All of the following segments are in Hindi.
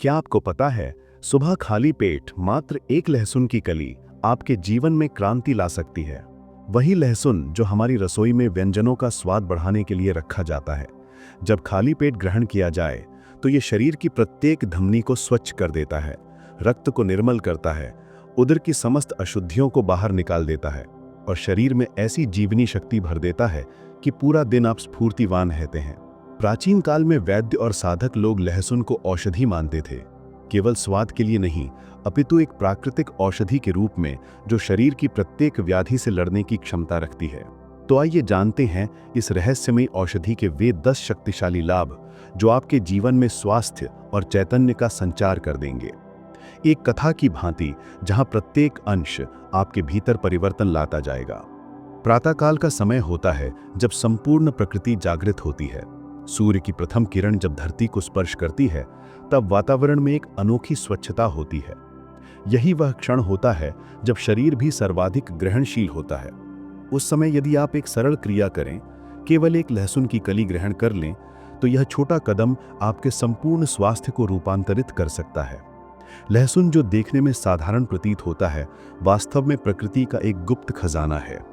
क्या आपको पता है, सुबह खाली पेट मात्र एक लहसुन की कली आपके जीवन में क्रांति ला सकती है। वही लहसुन जो हमारी रसोई में व्यंजनों का स्वाद बढ़ाने के लिए रखा जाता है। जब खाली पेट ग्रहण किया जाए तो ये शरीर की प्रत्येक धमनी को स्वच्छ कर देता है, रक्त को निर्मल करता है, उदर की समस्त अशुद्धियों को बाहर निकाल देता है और शरीर में ऐसी जीवनी शक्ति भर देता है कि पूरा दिन आप स्फूर्तिवान रहते हैं। प्राचीन काल में वैद्य और साधक लोग लहसुन को औषधि मानते थे, केवल स्वाद के लिए नहीं, अपितु एक प्राकृतिक औषधि के रूप में जो शरीर की प्रत्येक व्याधि से लड़ने की क्षमता रखती है। तो आइए जानते हैं इस रहस्यमयी औषधि के वे 10 शक्तिशाली लाभ जो आपके जीवन में स्वास्थ्य और चैतन्य का संचार कर देंगे। एक कथा की भांति जहां प्रत्येक अंश आपके भीतर परिवर्तन लाता जाएगा। प्रातःकाल का समय होता है जब संपूर्ण प्रकृति जागृत होती है। सूर्य की प्रथम किरण जब धरती को स्पर्श करती है तब वातावरण में एक अनोखी स्वच्छता होती है। यही वह क्षण होता है जब शरीर भी सर्वाधिक ग्रहणशील होता है। उस समय यदि आप एक सरल क्रिया करें, केवल एक लहसुन की कली ग्रहण कर लें, तो यह छोटा कदम आपके संपूर्ण स्वास्थ्य को रूपांतरित कर सकता है। लहसुन जो देखने में साधारण प्रतीत होता है, वास्तव में प्रकृति का एक गुप्त खजाना है।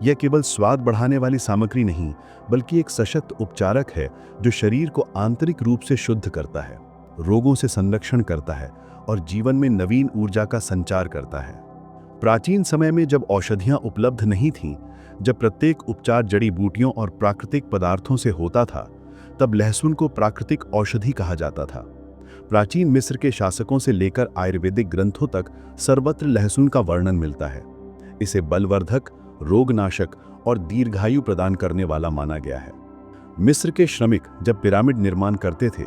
यह केवल स्वाद बढ़ाने वाली सामग्री नहीं, बल्कि एक सशक्त उपचारक है जो शरीर को आंतरिक रूप से शुद्ध करता है, रोगों से संरक्षण करता है और जीवन में नवीन ऊर्जा का संचार करता है। प्राचीन समय में जब औषधियां उपलब्ध नहीं थीं, जब प्रत्येक उपचार जड़ी बूटियों और प्राकृतिक पदार्थों से होता था, तब लहसुन को प्राकृतिक औषधि कहा जाता था। प्राचीन मिस्र के शासकों से लेकर आयुर्वेदिक ग्रंथों तक सर्वत्र लहसुन का वर्णन मिलता है। इसे बलवर्धक, रोगनाशक और दीर्घायु प्रदान करने वाला माना गया है। मिस्र के श्रमिक जब पिरामिड निर्माण करते थे,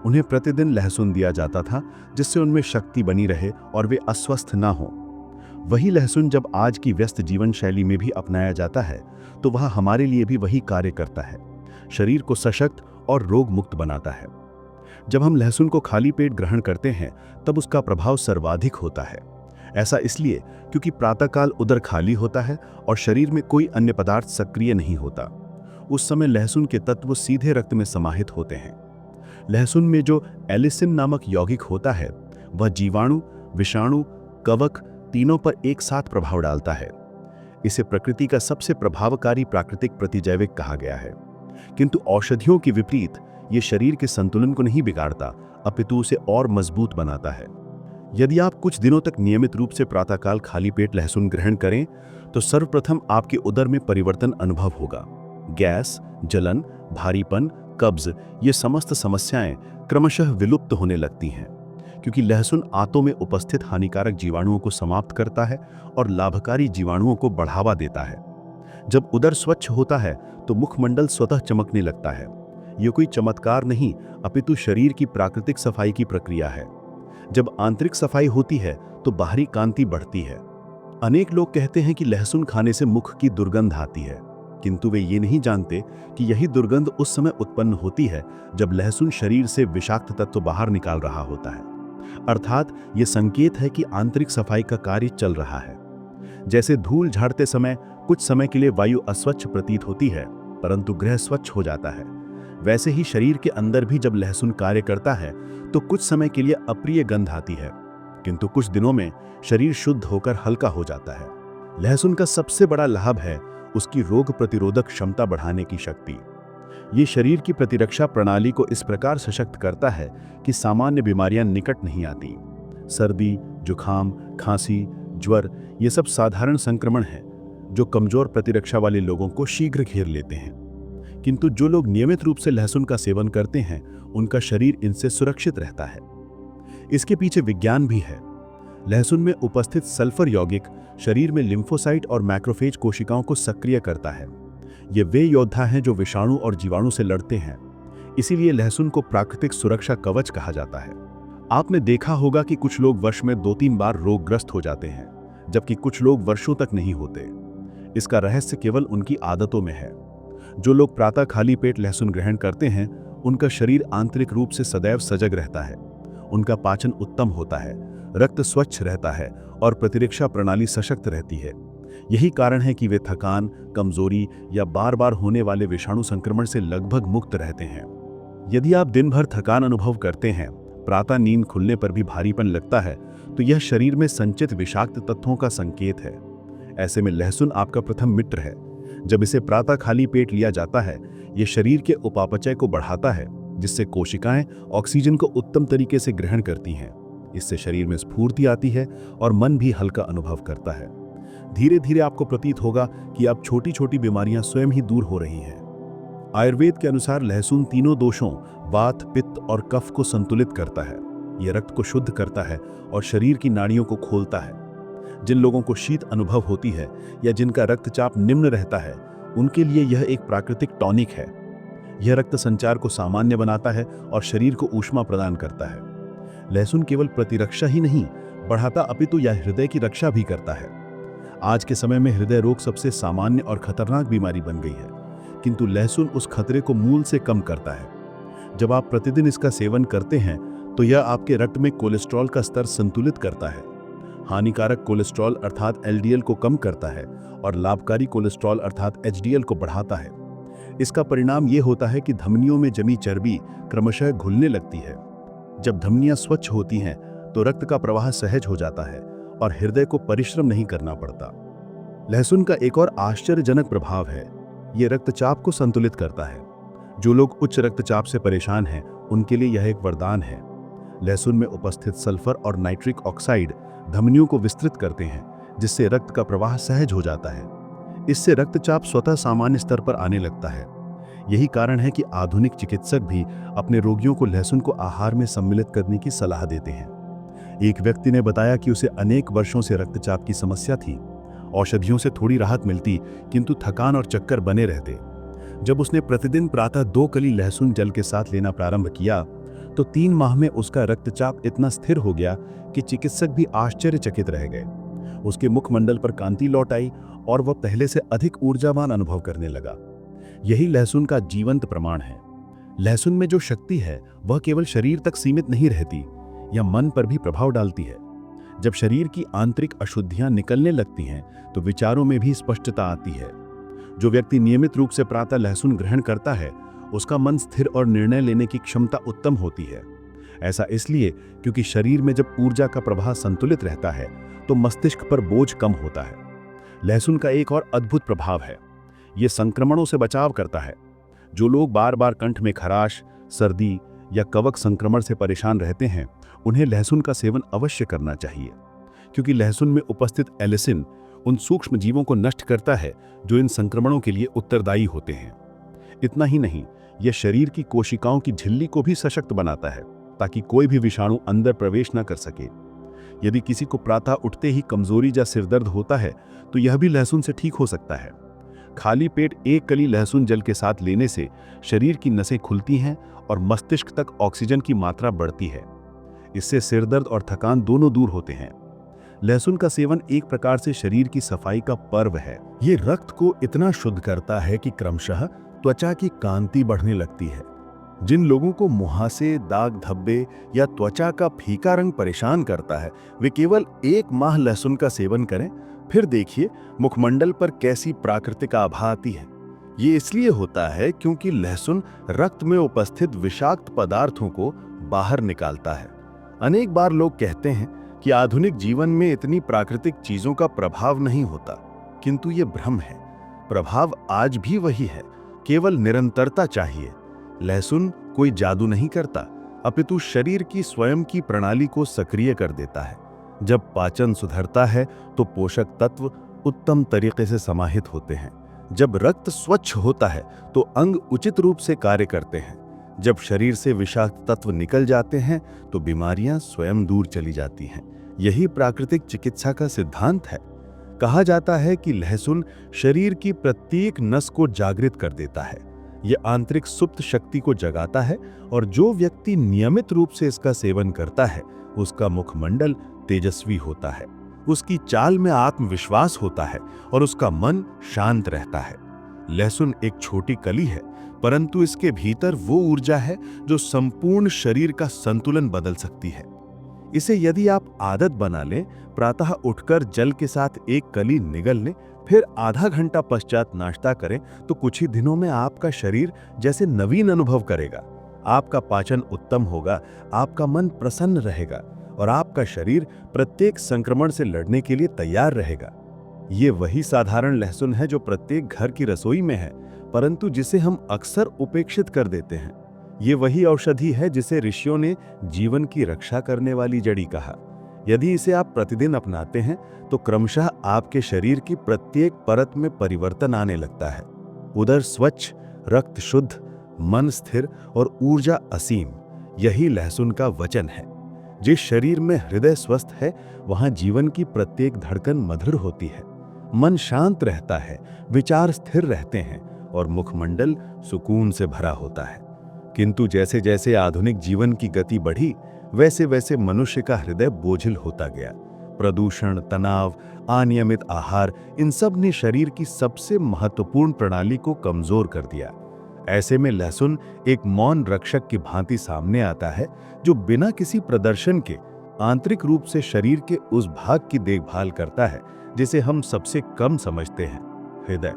उन्हें प्रतिदिन लहसुन दिया जाता था, जिससे उनमें शक्ति बनी रहे और वे अस्वस्थ ना हों। वही लहसुन जब आज की व्यस्त जीवन शैली में भी अपनाया जाता है, तो वह हमारे लिए भी वही कार्य करता है, शरीर को सशक्त और रोग मुक्त बनाता है। जब हम लहसुन को खाली पेट ग्रहण करते हैं, तब उसका प्रभाव सर्वाधिक होता है। ऐसा इसलिए क्योंकि प्रातःकाल उदर खाली होता है और शरीर में कोई अन्य पदार्थ सक्रिय नहीं होता। उस समय लहसुन के तत्व सीधे रक्त में समाहित होते हैं। लहसुन में जो एलिसिन नामक यौगिक होता है, वह जीवाणु, विषाणु, कवक तीनों पर एक साथ प्रभाव डालता है। इसे प्रकृति का सबसे प्रभावकारी प्राकृतिक प्रतिजैविक कहा गया है। किंतु औषधियों के विपरीत ये शरीर के संतुलन को नहीं बिगाड़ता, अपितु उसे और मजबूत बनाता है। यदि आप कुछ दिनों तक नियमित रूप से प्रातःकाल खाली पेट लहसुन ग्रहण करें, तो सर्वप्रथम आपके उदर में परिवर्तन अनुभव होगा। गैस, जलन, भारीपन, कब्ज, ये समस्त समस्याएं क्रमशः विलुप्त होने लगती हैं, क्योंकि लहसुन आंतों में उपस्थित हानिकारक जीवाणुओं को समाप्त करता है और लाभकारी जीवाणुओं को बढ़ावा देता है। जब उदर स्वच्छ होता है तो मुखमंडल स्वतः चमकने लगता है। ये कोई चमत्कार नहीं, अपितु शरीर की प्राकृतिक सफाई की प्रक्रिया है। जब आंतरिक सफाई होती है तो बाहरी कांति बढ़ती है। अनेक लोग कहते हैं कि लहसुन खाने से मुख की दुर्गंध आती है, किंतु वे ये नहीं जानते कि यही दुर्गंध उस समय उत्पन्न होती है जब लहसुन शरीर से विषाक्त तत्व बाहर निकाल रहा होता है। अर्थात ये संकेत है कि आंतरिक सफाई का कार्य चल रहा है। जैसे धूल झाड़ते समय कुछ समय के लिए वायु अस्वच्छ प्रतीत होती है, परंतु गृह स्वच्छ हो जाता है, वैसे ही शरीर के अंदर भी जब लहसुन कार्य करता है तो कुछ समय के लिए अप्रिय गंध आती है, किंतु कुछ दिनों में शरीर शुद्ध होकर हल्का हो जाता है। लहसुन का सबसे बड़ा लाभ है उसकी रोग प्रतिरोधक क्षमता बढ़ाने की शक्ति। ये शरीर की प्रतिरक्षा प्रणाली को इस प्रकार सशक्त करता है कि सामान्य बीमारियां निकट नहीं आती। सर्दी, जुखाम, खांसी, ज्वर, ये सब साधारण संक्रमण हैं जो कमजोर प्रतिरक्षा वाले लोगों को शीघ्र घेर लेते हैं। किंतु जो लोग नियमित रूप से लहसुन का सेवन करते हैं, उनका शरीर इनसे सुरक्षित रहता है। इसके पीछे विज्ञान भी है। लहसुन में उपस्थित सल्फर यौगिक शरीर में लिम्फोसाइट और मैक्रोफेज कोशिकाओं को सक्रिय करता है। ये वे योद्धा हैं जो विषाणु और जीवाणु से लड़ते हैं। इसीलिए लहसुन को प्राकृतिक सुरक्षा कवच कहा जाता है। आपने देखा होगा कि कुछ लोग वर्ष में 2-3 बार रोगग्रस्त हो जाते हैं, जबकि कुछ लोग वर्षों तक नहीं होते। इसका रहस्य केवल उनकी आदतों में है। जो लोग प्रातः खाली पेट लहसुन ग्रहण करते हैं, उनका शरीर आंतरिक रूप से सदैव सजग रहता है। उनका पाचन उत्तम होता है, रक्त स्वच्छ रहता है और प्रतिरक्षा प्रणाली सशक्त रहती है। यही कारण है कि वे थकान, कमजोरी या बार बार होने वाले विषाणु संक्रमण से लगभग मुक्त रहते हैं। यदि आप दिन भर थकान अनुभव करते हैं, प्रातः नींद खुलने पर भी भारीपन लगता है तो यह शरीर में संचित विषाक्त तत्वों का संकेत है। ऐसे में लहसुन आपका प्रथम मित्र है। जब इसे प्रातः खाली पेट लिया जाता है, यह शरीर के उपापचय को बढ़ाता है, जिससे कोशिकाएं ऑक्सीजन को उत्तम तरीके से ग्रहण करती हैं। इससे शरीर में स्फूर्ति आती है और मन भी हल्का अनुभव करता है। धीरे धीरे आपको प्रतीत होगा कि अब छोटी छोटी बीमारियां स्वयं ही दूर हो रही हैं। आयुर्वेद के अनुसार लहसुन तीनों दोषों वात, पित्त और कफ को संतुलित करता है। यह रक्त को शुद्ध करता है और शरीर की नाड़ियों को खोलता है। जिन लोगों को शीत अनुभव होती है या जिनका रक्तचाप निम्न रहता है, उनके लिए यह एक प्राकृतिक टॉनिक है। यह रक्त संचार को सामान्य बनाता है और शरीर को ऊष्मा प्रदान करता है। लहसुन केवल प्रतिरक्षा ही नहीं बढ़ाता, अपितु यह हृदय की रक्षा भी करता है। आज के समय में हृदय रोग सबसे सामान्य और खतरनाक बीमारी बन गई है, किंतु लहसुन उस खतरे को मूल से कम करता है। जब आप प्रतिदिन इसका सेवन करते हैं तो यह आपके रक्त में कोलेस्ट्रॉल का स्तर संतुलित करता है। हानिकारक कोलेस्ट्रॉल अर्थात एलडीएल को कम करता है और लाभकारी कोलेस्ट्रॉल अर्थात एचडीएल को बढ़ाता है। इसका परिणाम यह होता है कि धमनियों में जमी चर्बी क्रमशः घुलने लगती है। जब धमनियां स्वच्छ होती हैं तो रक्त का प्रवाह सहज हो जाता है और हृदय को परिश्रम नहीं करना पड़ता। लहसुन का एक और आश्चर्यजनक प्रभाव है, यह रक्तचाप को संतुलित करता है। जो लोग उच्च रक्तचाप से परेशान हैं, उनके लिए यह एक वरदान है। लहसुन में उपस्थित सल्फर और नाइट्रिक ऑक्साइड धमनियों को विस्तृत करते हैं, जिससे रक्त का प्रवाह सहज हो जाता है। इससे रक्तचाप स्वतः सामान्य स्तर पर आने लगता है। यही कारण है कि आधुनिक चिकित्सक भी अपने रोगियों को लहसुन को आहार में सम्मिलित करने की सलाह देते हैं। एक व्यक्ति ने बताया कि उसे अनेक वर्षों से रक्तचाप की समस्या थी। औषधियों से थोड़ी राहत मिलती, किंतु थकान और चक्कर बने रहते। जब उसने प्रतिदिन प्रातः 2 कली लहसुन जल के साथ लेना प्रारंभ किया तो 3 माह में उसका रक्तचाप इतना स्थिर हो गया कि चिकित्सक भी आश्चर्यचकित रह गए। उसके मुखमंडल पर कांति लौट आई और वह पहले से अधिक ऊर्जावान अनुभव करने लगा। यही लहसुन का जीवंत प्रमाण है। लहसुन में जो शक्ति है वह केवल शरीर तक सीमित नहीं रहती, यह मन पर भी प्रभाव डालती है। जब शरीर की आंतरिक अशुद्धियां निकलने लगती हैं तो विचारों में भी स्पष्टता आती है। जो व्यक्ति नियमित रूप से प्रातः लहसुन ग्रहण करता है, उसका मन स्थिर और निर्णय लेने की क्षमता उत्तम होती है। ऐसा इसलिए क्योंकि शरीर में जब ऊर्जा का प्रवाह संतुलित रहता है तो मस्तिष्क पर बोझ कम होता है। लहसुन का एक और अद्भुत प्रभाव है, यह संक्रमणों से बचाव करता है। जो लोग बार बार कंठ में खराश, सर्दी या कवक संक्रमण से परेशान रहते हैं, उन्हें लहसुन का सेवन अवश्य करना चाहिए, क्योंकि लहसुन में उपस्थित एलिसिन उन सूक्ष्म जीवों को नष्ट करता है जो इन संक्रमणों के लिए उत्तरदायी होते हैं। इतना ही नहीं, यह शरीर की कोशिकाओं की झिल्ली को भी सशक्त बनाता है ताकि कोई भी विषाणु अंदर प्रवेश न कर सके। यदि किसी को प्रातः उठते ही कमजोरी या सिरदर्द होता है तो यह भी लहसुन से ठीक हो सकता है। खाली पेट 1 कली लहसुन जल के साथ लेने से शरीर की नसें खुलती हैं और मस्तिष्क तक ऑक्सीजन की मात्रा बढ़ती है। इससे सिरदर्द और थकान दोनों दूर होते हैं। लहसुन का सेवन एक प्रकार से शरीर की सफाई का पर्व है। ये रक्त को इतना शुद्ध करता है कि क्रमशः त्वचा की कांति बढ़ने लगती है। जिन लोगों को मुहासे, दाग धब्बे या त्वचा का फीका रंग परेशान करता है, वे केवल 1 माह लहसुन का सेवन करें, फिर देखिए मुखमंडल पर कैसी प्राकृतिक आभा आती है। ये इसलिए होता है क्योंकि लहसुन रक्त में उपस्थित विषाक्त पदार्थों को बाहर निकालता है। अनेक बार लोग कहते हैं कि आधुनिक जीवन में इतनी प्राकृतिक चीजों का प्रभाव नहीं होता, किंतु ये भ्रम है। प्रभाव आज भी वही है, केवल निरंतरता चाहिए। लहसुन कोई जादू नहीं करता, अपितु शरीर की स्वयं की प्रणाली को सक्रिय कर देता है। जब पाचन सुधरता है तो पोषक तत्व उत्तम तरीके से समाहित होते हैं। जब रक्त स्वच्छ होता है तो अंग उचित रूप से कार्य करते हैं। जब शरीर से विषाक्त तत्व निकल जाते हैं तो बीमारियां स्वयं दूर चली जाती हैं। यही प्राकृतिक चिकित्सा का सिद्धांत है। कहा जाता है कि लहसुन शरीर की प्रत्येक नस को जागृत कर देता है। यह आंतरिक सुप्त शक्ति को जगाता है और जो व्यक्ति नियमित रूप से इसका सेवन करता है, उसका मुखमंडल तेजस्वी होता है, उसकी चाल में आत्मविश्वास होता है और उसका मन शांत रहता है। लहसुन एक छोटी कली है, परंतु इसके भीतर वो ऊर्जा है जो संपूर्ण शरीर का संतुलन बदल सकती है। इसे यदि आप आदत बना लें, प्रातः उठकर जल के साथ 1 कली निगल लें, फिर आधा घंटा पश्चात नाश्ता करें, तो कुछ ही दिनों में आपका शरीर जैसे नवीन अनुभव करेगा। आपका पाचन उत्तम होगा, आपका मन प्रसन्न रहेगा और आपका शरीर प्रत्येक संक्रमण से लड़ने के लिए तैयार रहेगा। ये वही साधारण लहसुन है जो प्रत्येक घर की रसोई में है, परंतु जिसे हम अक्सर उपेक्षित कर देते हैं। ये वही औषधि है जिसे ऋषियों ने जीवन की रक्षा करने वाली जड़ी कहा। यदि इसे आप प्रतिदिन अपनाते हैं तो क्रमशः आपके शरीर की प्रत्येक परत में परिवर्तन आने लगता है। उदर स्वच्छ, रक्त शुद्ध, मन स्थिर और ऊर्जा असीम, यही लहसुन का वचन है। जिस शरीर में हृदय स्वस्थ है, वहां जीवन की प्रत्येक धड़कन मधुर होती है, मन शांत रहता है, विचार स्थिर रहते हैं और मुखमंडल सुकून से भरा होता है। किंतु जैसे जैसे आधुनिक जीवन की गति बढ़ी, वैसे वैसे मनुष्य का हृदय बोझिल होता गया। प्रदूषण, तनाव, अनियमित आहार, इन सब ने शरीर की सबसे महत्वपूर्ण प्रणाली को कमजोर कर दिया। ऐसे में लहसुन एक मौन रक्षक की भांति सामने आता है, जो बिना किसी प्रदर्शन के आंतरिक रूप से शरीर के उस भाग की देखभाल करता है जिसे हम सबसे कम समझते हैं, हृदय।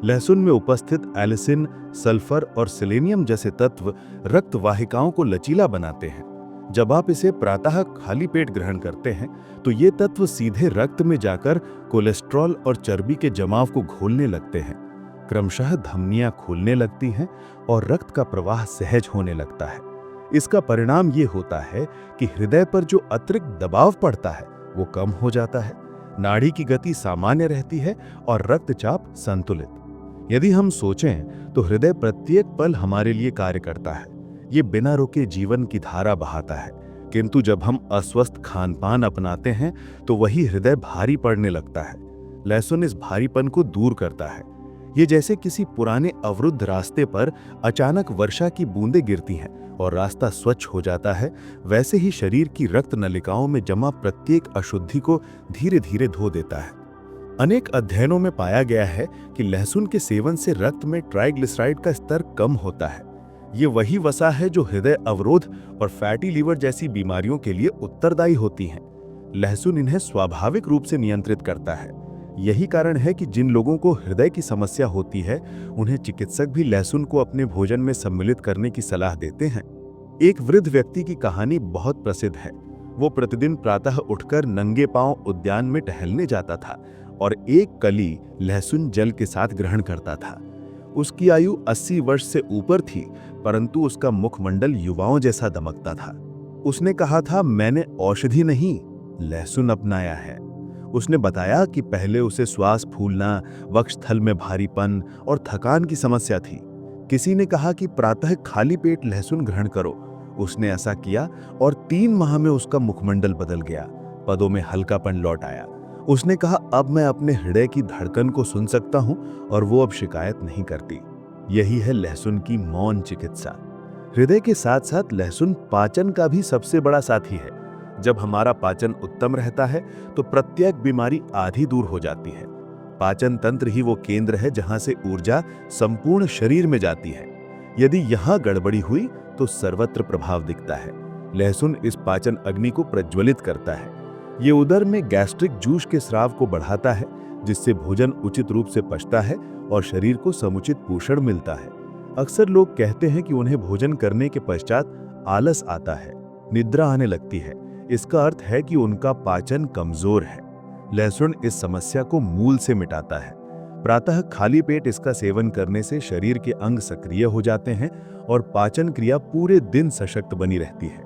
लहसुन में उपस्थित एलिसिन, सल्फर और सेलेनियम जैसे तत्व रक्त वाहिकाओं को लचीला बनाते हैं। जब आप इसे प्रातः खाली पेट ग्रहण करते हैं तो ये तत्व सीधे रक्त में जाकर कोलेस्ट्रॉल और चर्बी के जमाव को घोलने लगते हैं। क्रमशः धमनियां खुलने लगती हैं और रक्त का प्रवाह सहज होने लगता है। इसका परिणाम ये होता है कि हृदय पर जो अतिरिक्त दबाव पड़ता है वो कम हो जाता है, नाड़ी की गति सामान्य रहती है और रक्तचाप संतुलित। यदि हम सोचें तो हृदय प्रत्येक पल हमारे लिए कार्य करता है। ये बिना रुके जीवन की धारा बहाता है, किंतु जब हम अस्वस्थ खानपान अपनाते हैं तो वही हृदय भारी पड़ने लगता है। लहसुन इस भारीपन को दूर करता है। ये जैसे किसी पुराने अवरुद्ध रास्ते पर अचानक वर्षा की बूंदें गिरती हैं और रास्ता स्वच्छ हो जाता है, वैसे ही शरीर की रक्त नलिकाओं में जमा प्रत्येक अशुद्धि को धीरे धीरे धो देता है। अनेक अध्ययनों में पाया गया है कि लहसुन के सेवन से रक्त में ट्राइग्लिसराइड का स्तर कम होता है। ये वही वसा है जो हृदय अवरोध और फैटी लीवर जैसी बीमारियों के लिए उत्तरदायी होती हैं। लहसुन इन्हें स्वाभाविक रूप से नियंत्रित करता है। यही कारण है कि जिन लोगों को हृदय की समस्या होती है, उन्हें चिकित्सक भी लहसुन को अपने भोजन में सम्मिलित करने की सलाह देते हैं। एक वृद्ध व्यक्ति की कहानी बहुत प्रसिद्ध है। वो प्रतिदिन प्रातः उठकर नंगे पांव उद्यान में टहलने जाता था और एक कली लहसुन जल के साथ ग्रहण करता था। उसकी आयु 80 वर्ष से ऊपर थी, परंतु उसका मुखमंडल युवाओं जैसा दमकता था। उसने कहा था, मैंने औषधि नहीं, लहसुन अपनाया है। उसने बताया कि पहले उसे श्वास फूलना, वक्षस्थल में भारीपन और थकान की समस्या थी। किसी ने कहा कि प्रातः खाली पेट लहसुन ग्रहण करो। उसने ऐसा किया और 3 माह में उसका मुखमंडल बदल गया, पदों में हल्कापन लौट आया। उसने कहा, अब मैं अपने हृदय की धड़कन को सुन सकता हूं और वो अब शिकायत नहीं करती। यही है लहसुन की मौन चिकित्सा। हृदय के साथ साथ लहसुन पाचन का भी सबसे बड़ा साथी है। जब हमारा पाचन उत्तम रहता है तो प्रत्येक बीमारी आधी दूर हो जाती है। पाचन तंत्र ही वो केंद्र है जहां से ऊर्जा संपूर्ण शरीर में जाती है। यदि यहां गड़बड़ी हुई तो सर्वत्र प्रभाव दिखता है। लहसुन इस पाचन अग्नि को प्रज्वलित करता है। ये उदर में गैस्ट्रिक जूस के स्राव को बढ़ाता है, जिससे भोजन उचित रूप से पचता है और शरीर को समुचित पोषण मिलता है। अक्सर लोग कहते हैं कि उन्हें भोजन करने के पश्चात आलस आता है, निद्रा आने लगती है। इसका अर्थ है कि उनका पाचन कमजोर है। लहसुन इस समस्या को मूल से मिटाता है। प्रातः खाली पेट इसका सेवन करने से शरीर के अंग सक्रिय हो जाते हैं और पाचन क्रिया पूरे दिन सशक्त बनी रहती है।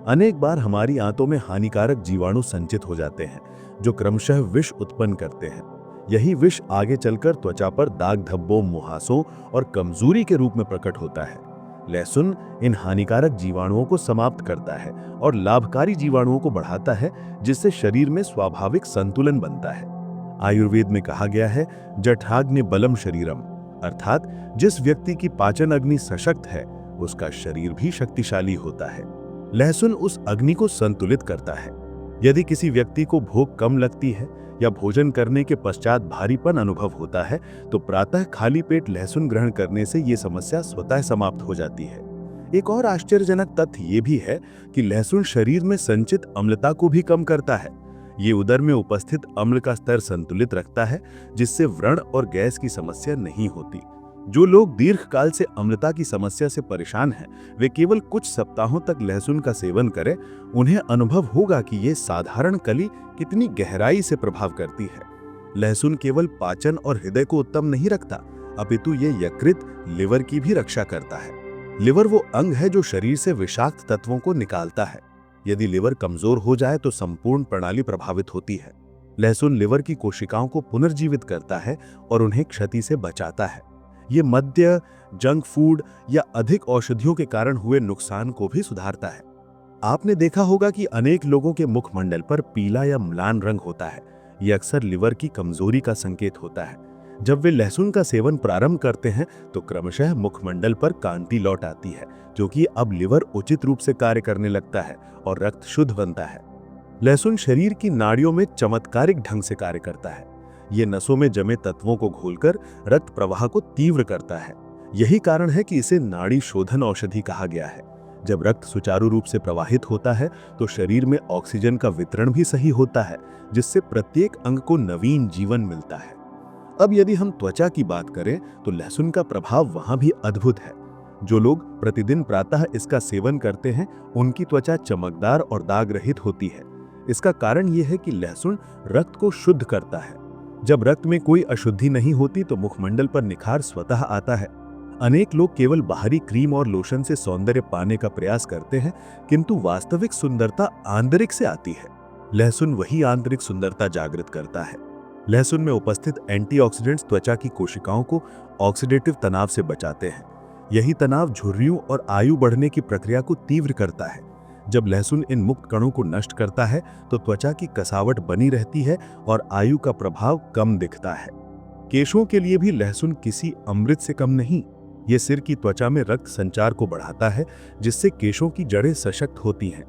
अनेक बार हमारी आंतों में हानिकारक जीवाणु संचित हो जाते हैं, जो क्रमशः विष उत्पन्न करते हैं। यही विष आगे चलकर त्वचा पर दाग धब्बों, मुहासों और कमजोरी के रूप में प्रकट होता है। लहसुन इन हानिकारक जीवाणुओं को समाप्त करता है और लाभकारी जीवाणुओं को बढ़ाता है, जिससे शरीर में स्वाभाविक संतुलन बनता है। आयुर्वेद में कहा गया है, जठराग्नि बलम शरीरम, अर्थात जिस व्यक्ति की पाचन अग्नि सशक्त है उसका शरीर भी शक्तिशाली होता है। लहसुन उस अग्नि को संतुलित करता है। यदि किसी व्यक्ति को भूख कम लगती है या भोजन करने के पश्चात भारीपन अनुभव होता है तो प्रातः खाली पेट लहसुन ग्रहण करने से ये समस्या स्वतः समाप्त हो जाती है। एक और आश्चर्यजनक तथ्य ये भी है कि लहसुन शरीर में संचित अम्लता को भी कम करता है। ये उदर में उपस्थित अम्ल का स्तर संतुलित रखता है, जिससे व्रण और गैस की समस्या नहीं होती। जो लोग दीर्घकाल से अम्लता की समस्या से परेशान हैं, वे केवल कुछ सप्ताहों तक लहसुन का सेवन करें, उन्हें अनुभव होगा कि ये साधारण कली कितनी गहराई से प्रभाव करती है। लहसुन केवल पाचन और हृदय को उत्तम नहीं रखता, अपितु ये यकृत, लिवर की भी रक्षा करता है। लिवर वो अंग है जो शरीर से विषाक्त तत्वों को निकालता है। यदि लिवर कमजोर हो जाए तो संपूर्ण प्रणाली प्रभावित होती है। लहसुन लिवर की कोशिकाओं को पुनर्जीवित करता है और उन्हें क्षति से बचाता है। ये मद्य, जंक फूड या अधिक औषधियों के कारण हुए नुकसान को भी सुधारता है। आपने देखा होगा कि अनेक लोगों के मुखमंडल पर पीला या म्लान रंग होता है। ये अक्सर लिवर की कमजोरी का संकेत होता है। जब वे लहसुन का सेवन प्रारंभ करते हैं तो क्रमशः मुखमंडल पर कांति लौट आती है, क्योंकि अब लिवर उचित रूप से कार्य करने लगता है और रक्त शुद्ध बनता है। लहसुन शरीर की नाड़ियों में चमत्कारिक ढंग से कार्य करता है। ये नसों में जमे तत्वों को घोलकर रक्त प्रवाह को तीव्र करता है। यही कारण है कि इसे नाड़ी शोधन औषधि कहा गया है। जब रक्त सुचारू रूप से प्रवाहित होता है तो शरीर में ऑक्सीजन का वितरण भी सही होता है, जिससे प्रत्येक अंग को नवीन जीवन मिलता है। अब यदि हम त्वचा की बात करें तो लहसुन का प्रभाव वहां भी अद्भुत है। जो लोग प्रतिदिन प्रातः इसका सेवन करते हैं, उनकी त्वचा चमकदार और दाग रहित होती है। इसका कारण यह है कि लहसुन रक्त को शुद्ध करता है। जब रक्त में कोई अशुद्धि नहीं होती तो मुखमंडल पर निखार स्वतः आता है। अनेक लोग केवल बाहरी क्रीम और लोशन से सौंदर्य पाने का प्रयास करते हैं, किंतु वास्तविक सुंदरता आंतरिक से आती है। लहसुन वही आंतरिक सुंदरता जागृत करता है। लहसुन में उपस्थित एंटीऑक्सीडेंट्स त्वचा की कोशिकाओं को ऑक्सीडेटिव तनाव से बचाते हैं। यही तनाव झुर्रियों और आयु बढ़ने की प्रक्रिया को तीव्र करता है। जब लहसुन इन मुक्त कणों को नष्ट करता है तो त्वचा की कसावट बनी रहती है और आयु का प्रभाव कम दिखता है। केशों के लिए भी लहसुन किसी अमृत से कम नहीं। ये सिर की त्वचा में रक्त संचार को बढ़ाता है, जिससे केशों की जड़ें सशक्त होती हैं।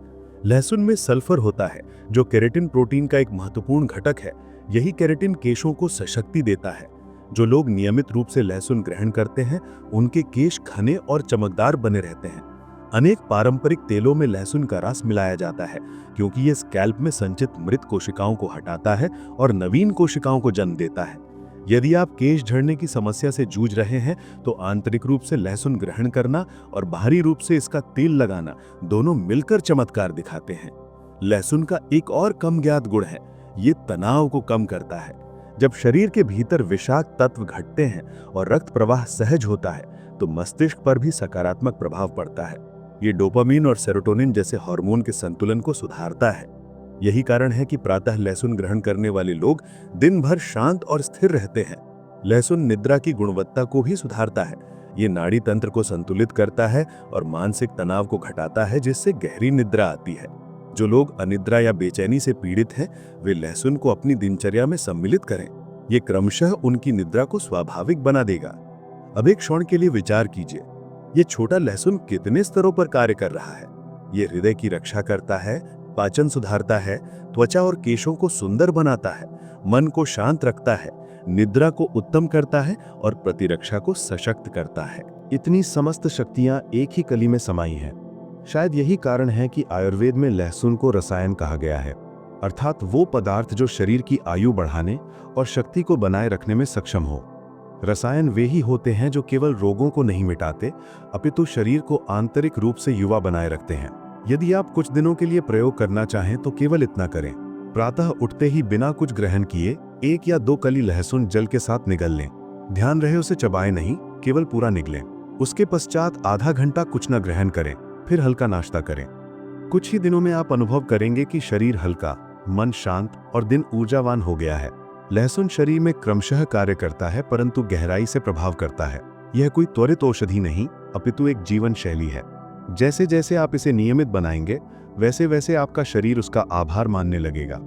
लहसुन में सल्फर होता है, जो केराटिन प्रोटीन का एक महत्वपूर्ण घटक है। यही केराटिन केशों को सशक्ति देता है। जो लोग नियमित रूप से लहसुन ग्रहण करते हैं, उनके केश घने और चमकदार बने रहते हैं। अनेक पारंपरिक तेलों में लहसुन का रस मिलाया जाता है, क्योंकि ये स्कैल्प में संचित मृत कोशिकाओं को हटाता है और नवीन कोशिकाओं को जन्म देता है। यदि आप केश झड़ने की समस्या से जूझ रहे हैं तो आंतरिक रूप से लहसुन ग्रहण करना और बाहरी रूप से इसका तेल लगाना दोनों मिलकर चमत्कार दिखाते हैं। लहसुन का एक और कम ज्ञात गुण है, ये तनाव को कम करता है। जब शरीर के भीतर विषाक्त तत्व घटते हैं और रक्त प्रवाह सहज होता है तो मस्तिष्क पर भी सकारात्मक प्रभाव पड़ता है। ये डोपामिन और सेरोटोनिन जैसे हार्मोन के संतुलन को सुधारता है। यही कारण है कि प्रातः लहसुन ग्रहण करने वाले लोग दिन भर शांत और स्थिर रहते हैं। लहसुन निद्रा की गुणवत्ता को भी सुधारता है। ये नाड़ी तंत्र को संतुलित करता है और मानसिक तनाव को घटाता है, जिससे गहरी निद्रा आती है। जो लोग अनिद्रा या बेचैनी से पीड़ित हैं, वे लहसुन को अपनी दिनचर्या में सम्मिलित करें। ये क्रमशः उनकी निद्रा को स्वाभाविक बना देगा। अब एक क्षण के लिए विचार कीजिए, ये छोटा लहसुन कितने स्तरों पर कार्य कर रहा है। ये हृदय की रक्षा करता है, पाचन सुधारता है, त्वचा और केशों को सुंदर बनाता है, मन को शांत रखता है, निद्रा को उत्तम करता है और प्रतिरक्षा को सशक्त करता है। इतनी समस्त शक्तियां एक ही कली में समाई हैं। शायद यही कारण है कि आयुर्वेद में लहसुन को रसायन कहा गया है, अर्थात वो पदार्थ जो शरीर की आयु बढ़ाने और शक्ति को बनाए रखने में सक्षम हो। रसायन वे ही होते हैं जो केवल रोगों को नहीं मिटाते, अपितु शरीर को आंतरिक रूप से युवा बनाए रखते हैं। यदि आप कुछ दिनों के लिए प्रयोग करना चाहें तो केवल इतना करें, प्रातः उठते ही बिना कुछ ग्रहण किए 1 या 2 कली लहसुन जल के साथ निगल लें। ध्यान रहे उसे चबाएं नहीं, केवल पूरा निगलें। उसके पश्चात आधा घंटा कुछ न ग्रहण करें, फिर हल्का नाश्ता करें। कुछ ही दिनों में आप अनुभव करेंगे कि शरीर हल्का, मन शांत और दिन ऊर्जावान हो गया है। लहसुन शरीर में क्रमशः कार्य करता है, परंतु गहराई से प्रभाव करता है। यह कोई त्वरित औषधि नहीं, अपितु एक जीवन शैली है। जैसे जैसे आप इसे नियमित बनाएंगे, वैसे वैसे आपका शरीर उसका आभार मानने लगेगा।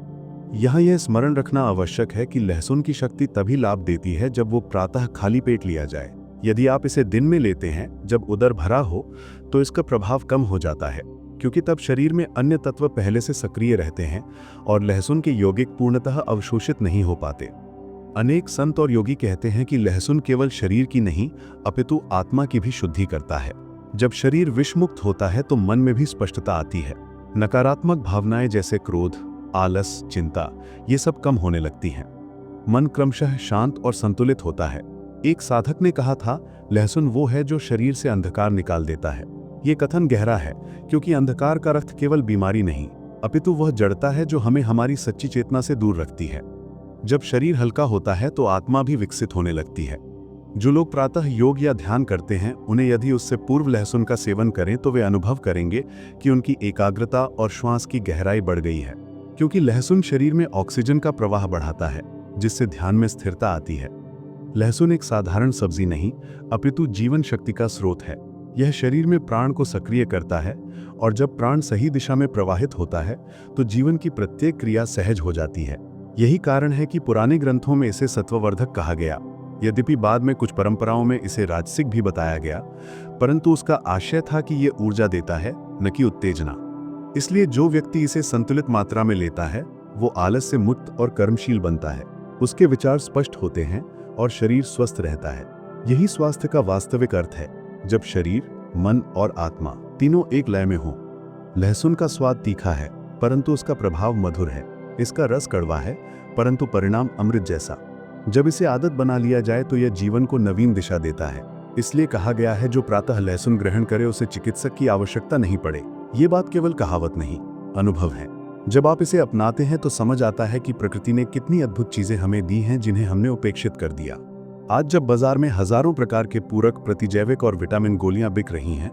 यहाँ यह स्मरण रखना आवश्यक है कि लहसुन की शक्ति तभी लाभ देती है जब वो प्रातः खाली पेट लिया जाए। यदि आप इसे दिन में लेते हैं जब उदर भरा हो, तो इसका प्रभाव कम हो जाता है, क्योंकि तब शरीर में अन्य तत्व पहले से सक्रिय रहते हैं और लहसुन के यौगिक पूर्णतः अवशोषित नहीं हो पाते। अनेक संत और योगी कहते हैं कि लहसुन केवल शरीर की नहीं, अपितु आत्मा की भी शुद्धि करता है। जब शरीर विषमुक्त होता है तो मन में भी स्पष्टता आती है। नकारात्मक भावनाएं जैसे क्रोध, आलस, चिंता, ये सब कम होने लगती हैं। मन क्रमशः शांत और संतुलित होता है। एक साधक ने कहा था, लहसुन वो है जो शरीर से अंधकार निकाल देता है। ये कथन गहरा है, क्योंकि अंधकार का अर्थ केवल बीमारी नहीं, अपितु वह जड़ता है जो हमें हमारी सच्ची चेतना से दूर रखती है। जब शरीर हल्का होता है तो आत्मा भी विकसित होने लगती है। जो लोग प्रातः योग या ध्यान करते हैं, उन्हें यदि उससे पूर्व लहसुन का सेवन करें तो वे अनुभव करेंगे कि उनकी एकाग्रता और श्वास की गहराई बढ़ गई है, क्योंकि लहसुन शरीर में ऑक्सीजन का प्रवाह बढ़ाता है, जिससे ध्यान में स्थिरता आती है। लहसुन एक साधारण सब्जी नहीं, अपितु जीवन शक्ति का स्रोत है। यह शरीर में प्राण को सक्रिय करता है, और जब प्राण सही दिशा में प्रवाहित होता है तो जीवन की प्रत्येक क्रिया सहज हो जाती है। यही कारण है कि पुराने ग्रंथों में इसे सत्ववर्धक कहा गया। यद्यपि बाद में कुछ परंपराओं में इसे राजसिक भी बताया गया, परंतु उसका आशय था कि यह ऊर्जा देता है, न कि उत्तेजना। इसलिए जो व्यक्ति इसे संतुलित मात्रा में लेता है, वो आलस से मुक्त और कर्मशील बनता है। उसके विचार स्पष्ट होते हैं और शरीर स्वस्थ रहता है। यही स्वास्थ्य का वास्तविक अर्थ है, जब शरीर, मन और आत्मा तीनों एक लय में हो। लहसुन का स्वाद तीखा है, परंतु उसका प्रभाव मधुर है। इसका रस कड़वा है, परंतु परिणाम अमृत जैसा। जब इसे आदत बना लिया जाए तो यह जीवन को नवीन दिशा देता है। इसलिए कहा गया है, जो प्रातः लहसुन ग्रहण करे उसे चिकित्सक की आवश्यकता नहीं पड़े। ये बात केवल कहावत नहीं, अनुभव है। जब आप इसे अपनाते हैं तो समझ आता है कि प्रकृति ने कितनी अद्भुत चीजें हमें दी हैं, जिन्हें हमने उपेक्षित कर दिया। आज जब बाजार में हजारों प्रकार के पूरक, प्रतिजैविक और विटामिन गोलियां बिक रही हैं,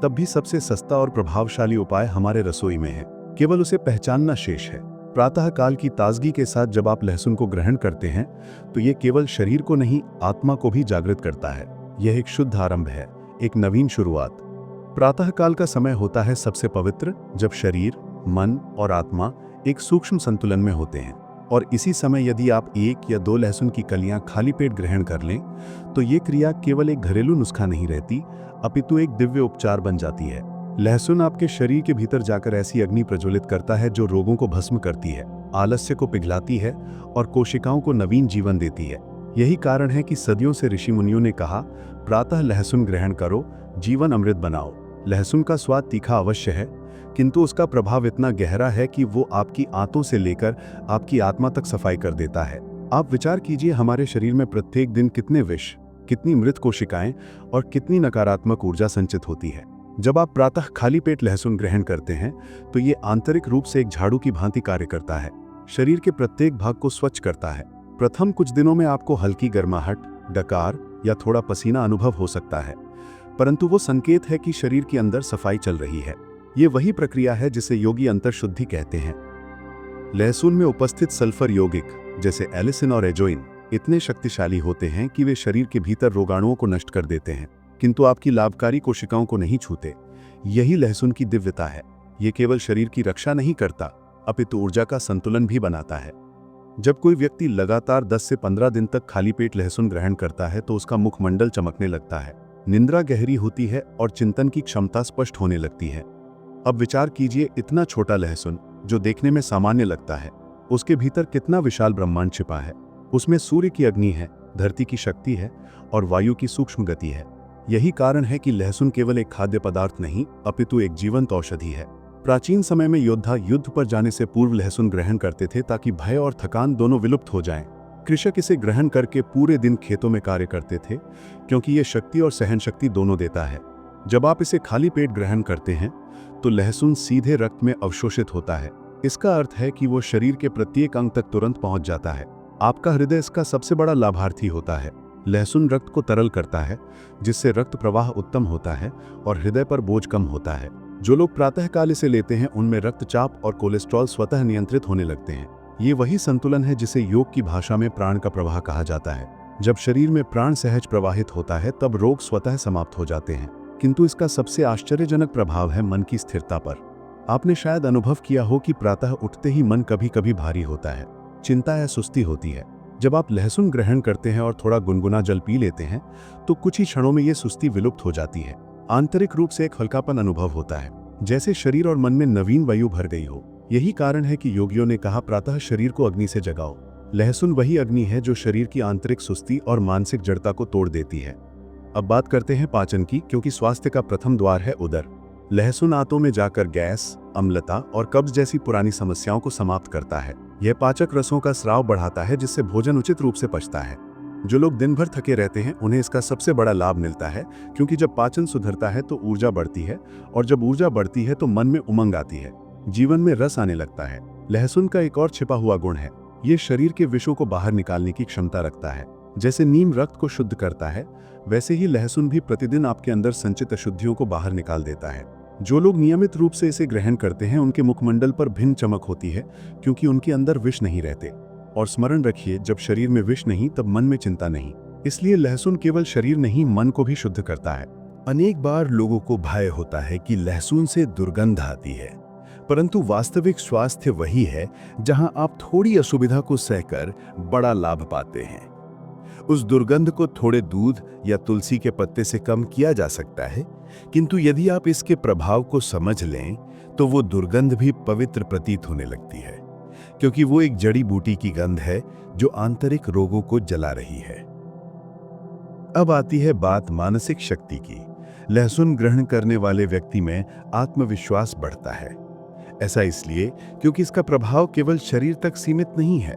तब भी सबसे सस्ता और प्रभावशाली उपाय हमारे रसोई में है। केवल उसे पहचानना शेष है। प्रातः काल की ताजगी के साथ जब आप लहसुन को ग्रहण करते हैं तो ये केवल शरीर को नहीं, आत्मा को भी जागृत करता है। यह एक शुद्ध आरंभ है, एक नवीन शुरुआत। प्रातः काल का समय होता है सबसे पवित्र, जब शरीर, मन और आत्मा एक सूक्ष्म संतुलन में होते हैं। और इसी समय यदि आप 1 या 2 लहसुन की कलियां खाली पेट ग्रहण कर लें तो ये क्रिया केवल एक घरेलू नुस्खा नहीं रहती, अपितु एक दिव्य उपचार बन जाती है। लहसुन आपके शरीर के भीतर जाकर ऐसी अग्नि प्रज्वलित करता है जो रोगों को भस्म करती है, आलस्य को पिघलाती है और कोशिकाओं को नवीन जीवन देती है। यही कारण है कि सदियों से ऋषि मुनियों ने कहा, प्रातः लहसुन ग्रहण करो, जीवन अमृत बनाओ। लहसुन का स्वाद तीखा अवश्य है, किंतु उसका प्रभाव इतना गहरा है कि वो आपकी आंतों से लेकर आपकी आत्मा तक सफाई कर देता है। आप विचार कीजिए, हमारे शरीर में प्रत्येक दिन कितने विष, कितनी मृत कोशिकाएं और कितनी नकारात्मक ऊर्जा संचित होती है। जब आप प्रातः खाली पेट लहसुन ग्रहण करते हैं तो ये आंतरिक रूप से एक झाड़ू की भांति कार्य करता है। शरीर के प्रत्येक भाग को स्वच्छ करता है। प्रथम कुछ दिनों में आपको हल्की गर्माहट, डकार या थोड़ा पसीना अनुभव हो सकता है, परंतु वो संकेत है कि शरीर के अंदर सफाई चल रही है। ये वही प्रक्रिया है जिसे योगी अंतर्शुद्धि कहते हैं। लहसुन में उपस्थित सल्फर यौगिक जैसे एलिसिन और एजोइन इतने शक्तिशाली होते हैं कि वे शरीर के भीतर रोगाणुओं को नष्ट कर देते हैं, किंतु आपकी लाभकारी कोशिकाओं को नहीं छूते। यही लहसुन की दिव्यता है। ये केवल शरीर की रक्षा नहीं करता, अपितु ऊर्जा का संतुलन भी बनाता है। जब कोई व्यक्ति लगातार 10 से 15 दिन तक खाली पेट लहसुन ग्रहण करता है तो उसका मुखमंडल चमकने लगता है, निद्रा गहरी होती है और चिंतन की क्षमता स्पष्ट होने लगती है। अब विचार कीजिए, इतना छोटा लहसुन जो देखने में सामान्य लगता है, उसके भीतर कितना विशाल ब्रह्मांड छिपा है। उसमें सूर्य की अग्नि है, धरती की शक्ति है और वायु की सूक्ष्म गति है। यही कारण है कि लहसुन केवल एक खाद्य पदार्थ नहीं, अपितु एक जीवंत औषधि है। प्राचीन समय में योद्धा युद्ध पर जाने से पूर्व लहसुन ग्रहण करते थे ताकि भय और थकान दोनों विलुप्त हो जाएं। कृषक इसे ग्रहण करके पूरे दिन खेतों में कार्य करते थे, क्योंकि ये शक्ति और सहन शक्ति दोनों देता है। जब आप इसे खाली पेट ग्रहण करते हैं तो लहसुन सीधे रक्त में अवशोषित होता है। इसका अर्थ है कि वो शरीर के प्रत्येक अंग तक तुरंत पहुंच जाता है। आपका हृदय इसका सबसे बड़ा लाभार्थी होता है। लहसुन रक्त को तरल करता है, जिससे रक्त प्रवाह उत्तम होता है और हृदय पर बोझ कम होता है। जो लोग प्रातःकाल इसे लेते हैं उनमें रक्तचाप और कोलेस्ट्रॉल स्वतः नियंत्रित होने लगते हैं। ये वही संतुलन है जिसे योग की भाषा में प्राण का प्रवाह कहा जाता है। जब शरीर में प्राण सहज प्रवाहित होता है तब रोग स्वतः समाप्त हो जाते हैं। किंतु इसका सबसे आश्चर्यजनक प्रभाव है मन की स्थिरता पर। आपने शायद अनुभव किया हो कि प्रातः उठते ही मन कभी कभी भारी होता है, चिंता या सुस्ती होती है। जब आप लहसुन ग्रहण करते हैं और थोड़ा गुनगुना जल पी लेते हैं तो कुछ ही क्षणों में ये सुस्ती विलुप्त हो जाती है। आंतरिक रूप से एक हल्कापन अनुभव होता है, जैसे शरीर और मन में नवीन वायु भर गई हो। यही कारण है कि योगियों ने कहा, प्रातः शरीर को अग्नि से जगाओ। लहसुन वही अग्नि है जो शरीर की आंतरिक सुस्ती और मानसिक जड़ता को तोड़ देती है। अब बात करते हैं पाचन की, क्योंकि स्वास्थ्य का प्रथम द्वार है उदर। लहसुन आंतों में जाकर गैस, अम्लता और कब्ज जैसी पुरानी समस्याओं को समाप्त करता है। यह पाचक रसों का स्राव बढ़ाता है, जिससे भोजन उचित रूप से पचता है। जो लोग दिन भर थके रहते हैं उन्हें इसका सबसे बड़ा लाभ मिलता है, क्योंकि जब पाचन सुधरता है तो ऊर्जा बढ़ती है, और जब ऊर्जा बढ़ती है तो मन में उमंग आती है, जीवन में रस आने लगता है। लहसुन का एक और छिपा हुआ गुण है, ये शरीर के विषों को बाहर निकालने की क्षमता रखता है। जैसे नीम रक्त को शुद्ध करता है, वैसे ही लहसुन भी प्रतिदिन आपके अंदर संचित अशुद्धियों को बाहर निकाल देता है। जो लोग नियमित रूप से इसे ग्रहण करते हैं उनके मुखमंडल पर भिन्न चमक होती है, क्योंकि उनके अंदर विष नहीं रहते। और स्मरण रखिए, जब शरीर में विष नहीं तब मन में चिंता नहीं। इसलिए लहसुन केवल शरीर नहीं, मन को भी शुद्ध करता है। अनेक बार लोगों को भय होता है कि लहसुन से दुर्गंध आती है, परंतु वास्तविक स्वास्थ्य वही है जहां आप थोड़ी असुविधा को सहकर बड़ा लाभ पाते हैं। उस दुर्गंध को थोड़े दूध या तुलसी के पत्ते से कम किया जा सकता है, किंतु यदि आप इसके प्रभाव को समझ लें तो वो दुर्गंध भी पवित्र प्रतीत होने लगती है, क्योंकि वो एक जड़ी बूटी की गंध है जो आंतरिक रोगों को जला रही है। अब आती है बात मानसिक शक्ति की। लहसुन ग्रहण करने वाले व्यक्ति में आत्मविश्वास बढ़ता है। ऐसा इसलिए क्योंकि इसका प्रभाव केवल शरीर तक सीमित नहीं है,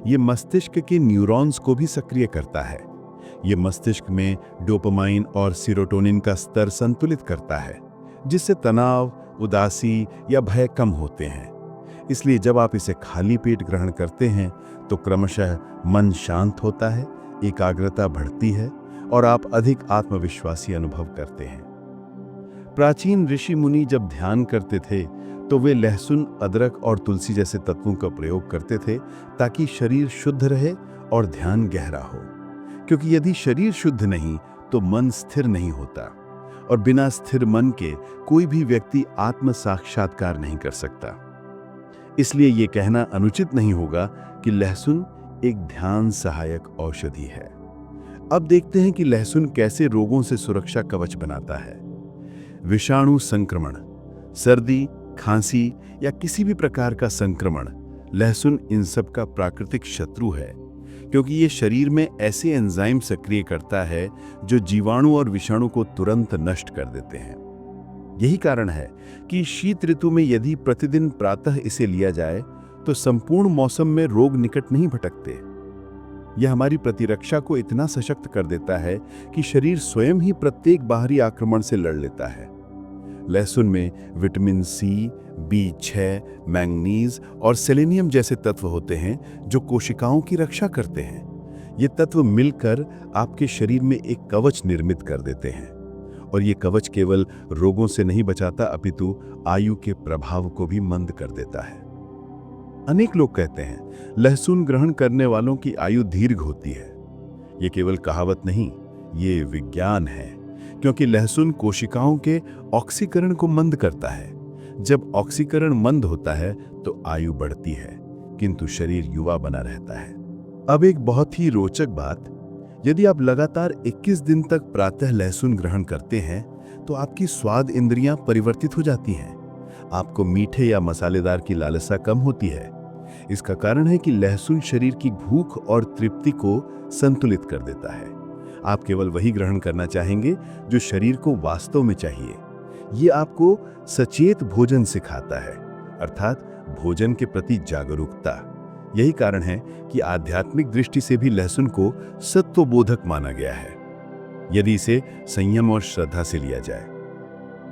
ये मस्तिष्क के न्यूरॉन्स को भी सक्रिय करता है। ये मस्तिष्क में डोपामाइन और सीरोटोनिन का स्तर संतुलित करता है, जिससे तनाव, उदासी या भय कम होते हैं। इसलिए जब आप इसे खाली पेट ग्रहण करते हैं तो क्रमशः मन शांत होता है, एकाग्रता बढ़ती है और आप अधिक आत्मविश्वासी अनुभव करते हैं। प्राचीन ऋषि मुनि जब ध्यान करते थे तो वे लहसुन, अदरक और तुलसी जैसे तत्वों का प्रयोग करते थे ताकि शरीर शुद्ध रहे और ध्यान गहरा हो। क्योंकि यदि शरीर शुद्ध नहीं तो मन स्थिर नहीं होता, और बिना स्थिर मन के कोई भी व्यक्ति आत्म साक्षात्कार नहीं कर सकता। इसलिए ये कहना अनुचित नहीं होगा कि लहसुन एक ध्यान सहायक औषधि है। अब देखते हैं कि लहसुन कैसे रोगों से सुरक्षा कवच बनाता है। विषाणु संक्रमण, सर्दी, खांसी या किसी भी प्रकार का संक्रमण, लहसुन इन सब का प्राकृतिक शत्रु है, क्योंकि ये शरीर में ऐसे एंजाइम सक्रिय करता है जो जीवाणु और विषाणु को तुरंत नष्ट कर देते हैं। यही कारण है कि शीत ऋतु में यदि प्रतिदिन प्रातः इसे लिया जाए तो संपूर्ण मौसम में रोग निकट नहीं भटकते। यह हमारी प्रतिरक्षा को इतना सशक्त कर देता है कि शरीर स्वयं ही प्रत्येक बाहरी आक्रमण से लड़ लेता है। लहसुन में विटामिन सी, B6, मैंगनीज और सेलेनियम जैसे तत्व होते हैं जो कोशिकाओं की रक्षा करते हैं। ये तत्व मिलकर आपके शरीर में एक कवच निर्मित कर देते हैं, और ये कवच केवल रोगों से नहीं बचाता अपितु आयु के प्रभाव को भी मंद कर देता है। अनेक लोग कहते हैं लहसुन ग्रहण करने वालों की आयु दीर्घ होती है। ये केवल कहावत नहीं, ये विज्ञान है, क्योंकि लहसुन कोशिकाओं के ऑक्सीकरण को मंद करता है। जब ऑक्सीकरण मंद होता है तो आयु बढ़ती है, किंतु शरीर युवा बना रहता है। अब एक बहुत ही रोचक बात, यदि आप लगातार 21 दिन तक प्रातः लहसुन ग्रहण करते हैं तो आपकी स्वाद इंद्रियां परिवर्तित हो जाती हैं। आपको मीठे या मसालेदार की लालसा कम होती है। इसका कारण है कि लहसुन शरीर की भूख और तृप्ति को संतुलित कर देता है। आप केवल वही ग्रहण करना चाहेंगे जो शरीर को वास्तव में चाहिए। ये आपको सचेत भोजन सिखाता है, अर्थात भोजन के प्रति जागरूकता। यही कारण है कि आध्यात्मिक दृष्टि से भी लहसुन को सत्वबोधक माना गया है, यदि इसे संयम और श्रद्धा से लिया जाए।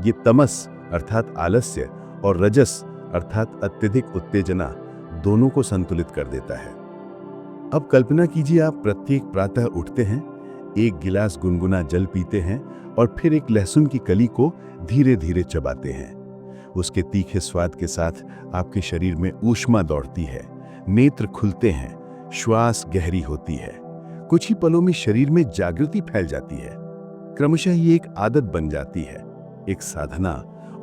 ये तमस अर्थात आलस्य और रजस अर्थात अत्यधिक उत्तेजना दोनों को संतुलित कर देता है। अब कल्पना कीजिए, आप प्रत्येक प्रातः उठते हैं, एक गिलास गुनगुना जल पीते हैं और फिर एक लहसुन की कली को धीरे धीरे चबाते हैं। उसके तीखे स्वाद के साथ आपके शरीर में ऊष्मा दौड़ती है, नेत्र खुलते हैं, श्वास गहरी होती है। कुछ ही पलों में शरीर में जागृति फैल जाती है। क्रमशः ये एक आदत बन जाती है, एक साधना,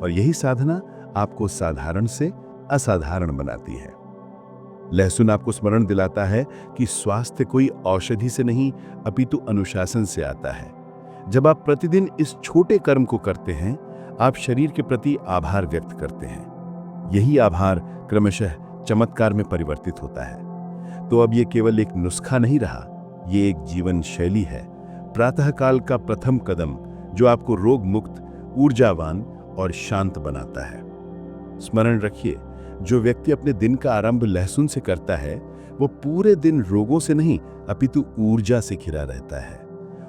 और यही साधना आपको साधारण से असाधारण बनाती है। लहसुन आपको स्मरण दिलाता है कि स्वास्थ्य कोई औषधि से नहीं अपितु अनुशासन से आता है। जब आप प्रतिदिन इस छोटे कर्म को करते हैं, आप शरीर के प्रति आभार व्यक्त करते हैं। यही आभार क्रमशः चमत्कार में परिवर्तित होता है। तो अब ये केवल एक नुस्खा नहीं रहा, ये एक जीवन शैली है, प्रातःकाल का प्रथम कदम जो आपको रोग मुक्त, ऊर्जावान और शांत बनाता है। स्मरण रखिए, जो व्यक्ति अपने दिन का आरंभ लहसुन से करता है वो पूरे दिन रोगों से नहीं अपितु ऊर्जा से घिरा रहता है।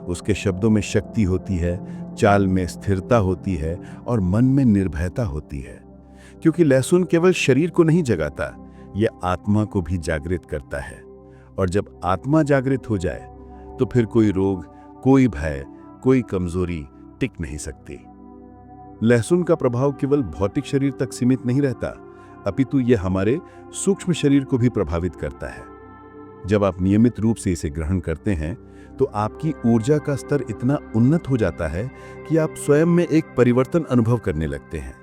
उसके शब्दों में शक्ति होती है, चाल में स्थिरता होती है और मन में निर्भयता होती है। क्योंकि लहसुन केवल शरीर को नहीं जगाता, यह आत्मा को भी जागृत करता है। और जब आत्मा जागृत हो जाए तो फिर कोई रोग, कोई भय, कोई कमजोरी टिक नहीं सकती। लहसुन का प्रभाव केवल भौतिक शरीर तक सीमित नहीं रहता, अपितु यह हमारे सूक्ष्म शरीर को भी प्रभावित करता है। जब आप नियमित रूप से इसे ग्रहण करते हैं तो आपकी ऊर्जा का स्तर इतना उन्नत हो जाता है कि आप स्वयं में एक परिवर्तन अनुभव करने लगते हैं।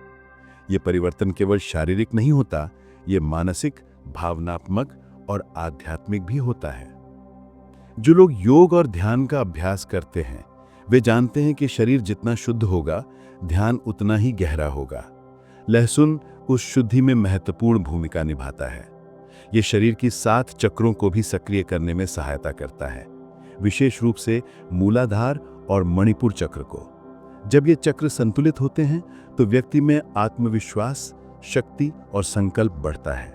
यह परिवर्तन केवल शारीरिक नहीं होता, यह मानसिक, भावनात्मक और आध्यात्मिक भी होता है। जो लोग योग और ध्यान का अभ्यास करते हैं वे जानते हैं कि शरीर जितना शुद्ध होगा, ध्यान उतना ही गहरा होगा। लहसुन उस शुद्धि में महत्वपूर्ण भूमिका निभाता है। यह शरीर की 7 चक्रों को भी सक्रिय करने में सहायता करता है, विशेष रूप से मूलाधार और मणिपुर चक्र को। जब ये चक्र संतुलित होते हैं तो व्यक्ति में आत्मविश्वास, शक्ति और संकल्प बढ़ता है।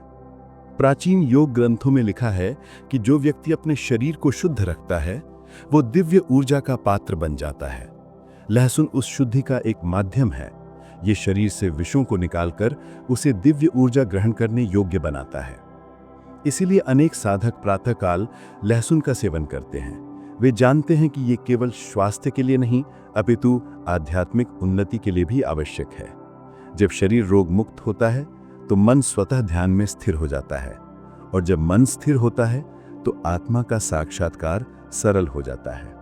प्राचीन योग ग्रंथों में लिखा है कि जो व्यक्ति अपने शरीर को शुद्ध रखता है वो दिव्य ऊर्जा का पात्र बन जाता है। लहसुन उस शुद्धि का एक माध्यम है। ये शरीर से विषों को निकालकर उसे दिव्य ऊर्जा ग्रहण करने योग्य बनाता है। इसीलिए अनेक साधक प्रातःकाल लहसुन का सेवन करते हैं। वे जानते हैं कि ये केवल स्वास्थ्य के लिए नहीं अपितु आध्यात्मिक उन्नति के लिए भी आवश्यक है। जब शरीर रोग मुक्त होता है तो मन स्वतः ध्यान में स्थिर हो जाता है, और जब मन स्थिर होता है तो आत्मा का साक्षात्कार सरल हो जाता है।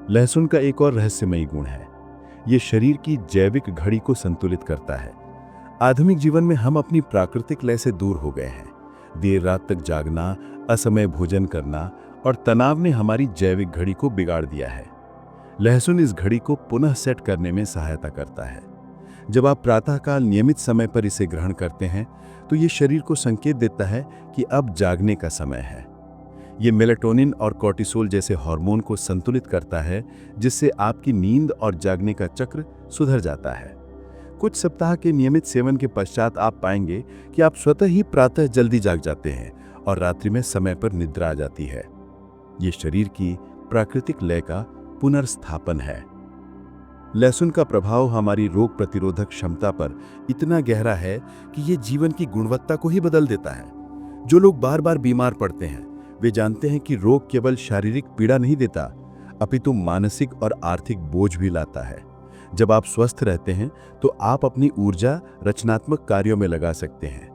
लहसुन का एक और रहस्यमयी गुण है, ये शरीर की जैविक घड़ी को संतुलित करता है। आधुनिक जीवन में हम अपनी प्राकृतिक लय से दूर हो गए हैं। देर रात तक जागना, असमय भोजन करना और तनाव ने हमारी जैविक घड़ी को बिगाड़ दिया है। लहसुन इस घड़ी को पुनः सेट करने में सहायता करता है। जब आप प्रातःकाल नियमित समय पर इसे ग्रहण करते हैं तो ये शरीर को संकेत देता है कि अब जागने का समय है। ये मेलाटोनिन और कॉर्टिसोल जैसे हार्मोन को संतुलित करता है, जिससे आपकी नींद और जागने का चक्र सुधर जाता है। कुछ सप्ताह के नियमित सेवन के पश्चात आप पाएंगे कि आप स्वतः ही प्रातः जल्दी जाग जाते हैं और रात्रि में समय पर निद्रा आ जाती है। ये शरीर की प्राकृतिक लय का पुनर्स्थापन है। लहसुन का प्रभाव हमारी रोग प्रतिरोधक क्षमता पर इतना गहरा है कि ये जीवन की गुणवत्ता को ही बदल देता है। जो लोग बार बार बीमार पड़ते हैं वे जानते हैं कि रोग केवल शारीरिक पीड़ा नहीं देता, अपितु मानसिक और आर्थिक बोझ भी लाता है। जब आप स्वस्थ रहते हैं तो आप अपनी ऊर्जा रचनात्मक कार्यों में लगा सकते हैं,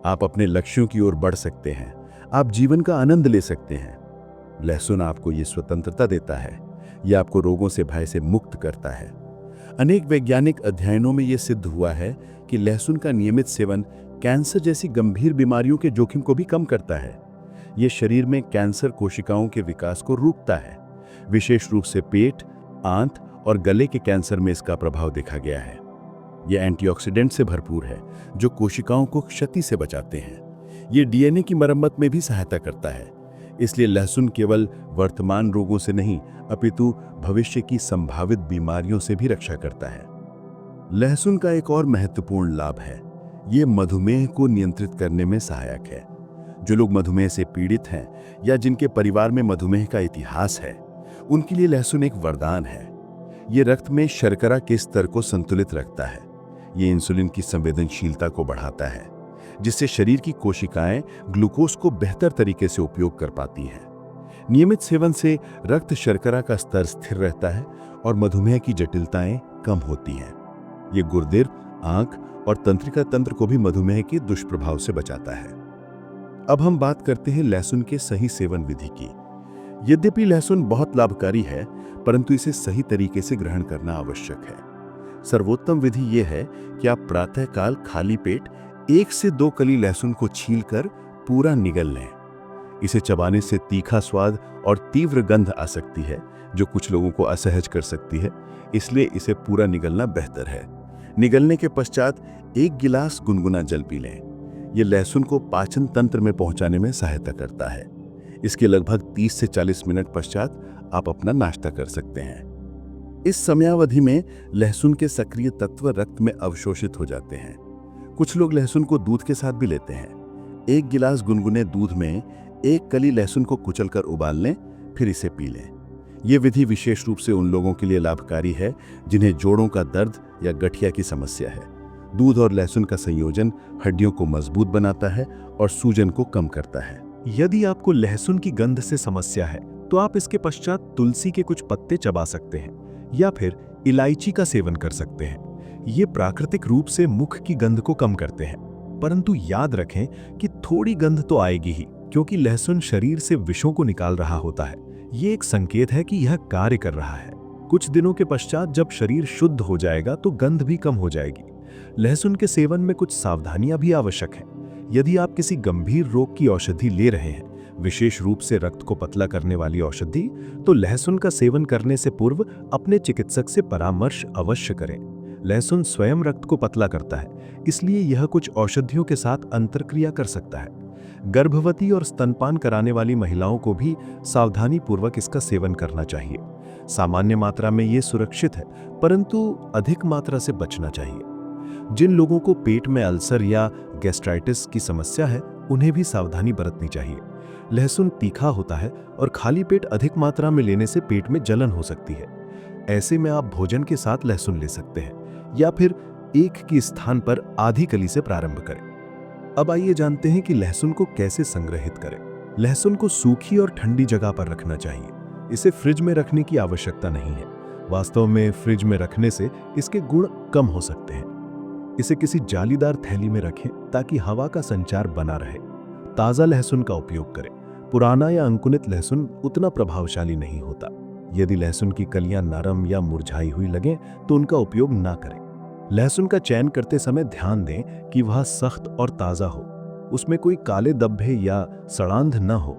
आप अपने लक्ष्यों की ओर बढ़ सकते हैं, आप जीवन का आनंद ले सकते हैं। लहसुन आपको ये स्वतंत्रता देता है, यह आपको रोगों से भय से मुक्त करता है। अनेक वैज्ञानिक अध्ययनों में यह सिद्ध हुआ है कि लहसुन का नियमित सेवन कैंसर जैसी गंभीर बीमारियों के जोखिम को भी कम करता है। यह शरीर में कैंसर कोशिकाओं के विकास को रोकता है। विशेष रूप से पेट, आंत और गले के कैंसर में इसका प्रभाव देखा गया है। यह एंटीऑक्सीडेंट से भरपूर है जो कोशिकाओं को क्षति से बचाते हैं। यह डीएनए की मरम्मत में भी सहायता करता है। इसलिए लहसुन केवल वर्तमान रोगों से नहीं अपितु भविष्य की संभावित बीमारियों से भी रक्षा करता है। लहसुन का एक और महत्वपूर्ण लाभ है, ये मधुमेह को नियंत्रित करने में सहायक है। जो लोग मधुमेह से पीड़ित हैं या जिनके परिवार में मधुमेह का इतिहास है, उनके लिए लहसुन एक वरदान है। ये रक्त में शर्करा के स्तर को संतुलित रखता है। ये इंसुलिन की संवेदनशीलता को बढ़ाता है, जिससे शरीर की कोशिकाएं ग्लूकोज को बेहतर तरीके से उपयोग कर पाती हैं। नियमित सेवन से रक्त शर्करा का स्तर स्थिर रहता है और मधुमेह की जटिलताएं कम होती हैं। ये गुर्दे, आंख और तंत्रिका तंत्र को भी मधुमेह के दुष्प्रभाव से बचाता है। अब हम बात करते हैं लहसुन के सही सेवन विधि की। यद्यपि लहसुन बहुत लाभकारी है, परंतु इसे सही तरीके से ग्रहण करना आवश्यक है। सर्वोत्तम विधि यह है कि आप प्रातःकाल खाली पेट 1 से 2 कली लहसुन को छीलकर पूरा निगल लें। इसे चबाने से तीखा स्वाद और तीव्र गंध आ सकती है, जो कुछ लोगों को असहज कर सकती है, इसलिए इसे पूरा निगलना बेहतर है। निगलने के पश्चात 1 गिलास गुनगुना जल पी लें। यह लहसुन को पाचन तंत्र में पहुंचाने में सहायता करता है। इसके लगभग 30 से 40 मिनट पश्चात आप अपना नाश्ता कर सकते हैं। इस समयावधि में लहसुन के सक्रिय तत्व रक्त में अवशोषित हो जाते हैं। कुछ लोग लहसुन को दूध के साथ भी लेते हैं। 1 गिलास गुनगुने दूध में एक कली लहसुन को कुचलकर उबाल लें, फिर इसे पी लें। ये विधि विशेष रूप से उन लोगों के लिए लाभकारी है जिन्हें जोड़ों का दर्द या गठिया की समस्या है। दूध और लहसुन का संयोजन हड्डियों को मजबूत बनाता है और सूजन को कम करता है। यदि आपको लहसुन की गंध से समस्या है तो आप इसके पश्चात तुलसी के कुछ पत्ते चबा सकते हैं या फिर इलायची का सेवन कर सकते हैं। ये प्राकृतिक रूप से मुख की गंध को कम करते हैं, परंतु याद रखें कि थोड़ी गंध तो आएगी ही, क्योंकि लहसुन शरीर से विषों को निकाल रहा होता है। ये एक संकेत है कि यह कार्य कर रहा है। कुछ दिनों के पश्चात जब शरीर शुद्ध हो जाएगा तो गंध भी कम हो जाएगी। लहसुन के सेवन में कुछ सावधानियां भी आवश्यक हैं। यदि आप किसी गंभीर रोग की औषधि ले रहे हैं, विशेष रूप से रक्त को पतला करने वाली औषधि, तो लहसुन का सेवन करने से पूर्व अपने चिकित्सक से परामर्श अवश्य करें। लहसुन स्वयं रक्त को पतला करता है, इसलिए यह कुछ औषधियों के साथ अंतर्क्रिया कर सकता है। गर्भवती और स्तनपान कराने वाली महिलाओं को भी सावधानी पूर्वक इसका सेवन करना चाहिए। सामान्य मात्रा में ये सुरक्षित है, परंतु अधिक मात्रा से बचना चाहिए। जिन लोगों को पेट में अल्सर या गैस्ट्राइटिस की समस्या है, उन्हें भी सावधानी बरतनी चाहिए। लहसुन तीखा होता है और खाली पेट अधिक मात्रा में लेने से पेट में जलन हो सकती है। ऐसे में आप भोजन के साथ लहसुन ले सकते हैं या फिर एक के स्थान पर आधी कली से प्रारंभ करें। अब आइए जानते हैं कि लहसुन को कैसे संग्रहित करें। लहसुन को सूखी और ठंडी जगह पर रखना चाहिए। इसे फ्रिज में रखने की आवश्यकता नहीं है। वास्तव में फ्रिज में रखने से इसके गुण कम हो सकते हैं। इसे किसी जालीदार थैली में रखें ताकि हवा का संचार बना रहे। ताज़ा लहसुन का उपयोग करें। पुराना या अंकुरित लहसुन उतना प्रभावशाली नहीं होता। यदि लहसुन की कलियां नरम या मुरझाई हुई लगें तो उनका उपयोग ना करें। लहसुन का चयन करते समय ध्यान दें कि वह सख्त और ताज़ा हो, उसमें कोई काले धब्बे या सड़ांध न हो।